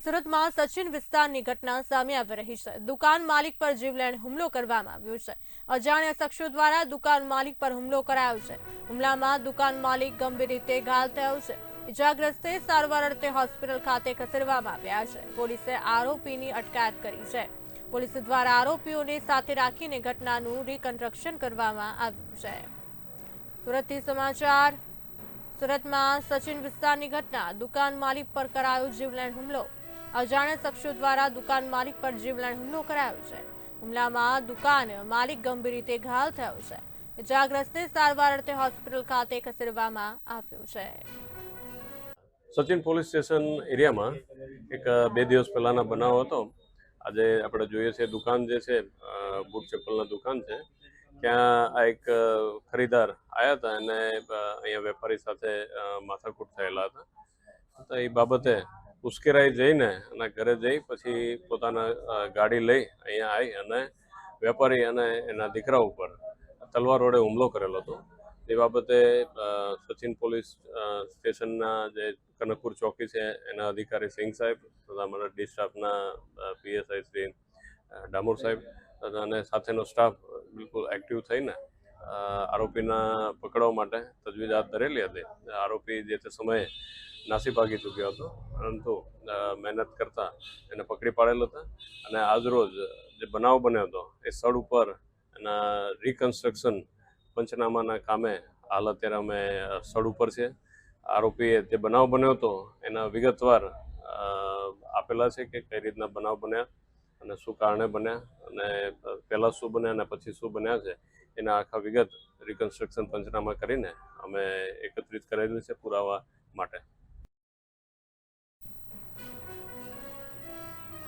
સુરતમાં સચિન વિસ્તારની ઘટના સામે આવી રહી છે। દુકાન માલિક પર જીવલેણ હુમલો કરવામાં આવ્યો છે। અજાણ્યા શખ્સો દ્વારા દુકાન માલિક પર હુમલો કરાયો છે। હુમલામાં દુકાન માલિક ગંભીર રીતે ઘાયલ થયો છે। ઇજાગ્રસ્તે સારવાર અર્થે હોસ્પિટલ ખાતે ખસેડવામાં આવ્યા છે। પોલીસે આરોપીની અટકાયત કરી છે। પોલીસ દ્વારા આરોપીઓને સાથે રાખીને ઘટનાનું રિકન્સ્ટ્રક્શન કરવામાં આવ્યું છે। સુરતથી સમાચાર। સુરતમાં સચિન વિસ્તારની ઘટના, દુકાન માલિક પર કરાયો જીવલેણ હુમલો। અજાણ્યા શખ્સો દ્વારા દુકાન માલિક પર જીવલેણ હુમલો કરાયો છે। હુમલામાં દુકાન માલિક ગંભીર રીતે ઘાયલ થયો છે। ઇજાગ્રસ્તને સારવાર અર્થે હોસ્પિટલ ખાતે ખસેડવામાં આવ્યો છે। સચિન પોલીસ સ્ટેશન એરિયામાં એક 2 દિવસ પહેલાના બનાવ હતો। આજે આપણે જોઈએ છે દુકાન જે છે બૂટ ચપ્પલના દુકાન છે, ત્યાં આ એક ખરીદાર આવ્યા હતા અને અહીંયા વેપારી સાથે માથાકૂટ થયેલા હતા। તો એ બાબતે ઉશ્કેરાઈ જઈને અને ઘરે જઈ પછી પોતાના ગાડી લઈ અહીંયા આવી અને વેપારી અને એના દીકરા ઉપર તલવાર વડે હુમલો કરેલો હતો। એ બાબતે સચિન પોલીસ સ્ટેશનના જે કનકપુર ચોકી છે એના અધિકારી સિંઘ સાહેબ તથા અમારા ડી સ્ટાફના પીએસઆઈ શ્રી ડામોર સાહેબ અને સાથેનો સ્ટાફ બિલકુલ એક્ટિવ થઈને આરોપીના પકડવા માટે તજવીજ હાથ ધરેલી હતી। આરોપી જે તે સમયે નાસી ભાગી ચૂક્યો હતો, પરંતુ મહેનત કરતા એને પકડી પાડેલો હતા અને આજરોજ જે બનાવ બન્યો હતો એ સ્થળ ઉપર એના રિકન્સ્ટ્રક્શન પંચનામાના કામે હાલ અત્યારે અમે સ્થળ ઉપર છે। આરોપીએ જે બનાવ બન્યો હતો એના વિગતવાર આપેલા છે કે કઈ રીતના બનાવ બન્યા અને શું કારણે બન્યા અને પહેલાં શું બન્યા અને પછી શું બન્યા છે એના આખા વિગત રિકન્સ્ટ્રક્શન પંચનામા કરીને અમે એકત્રિત કરેલી છે પુરાવા માટે।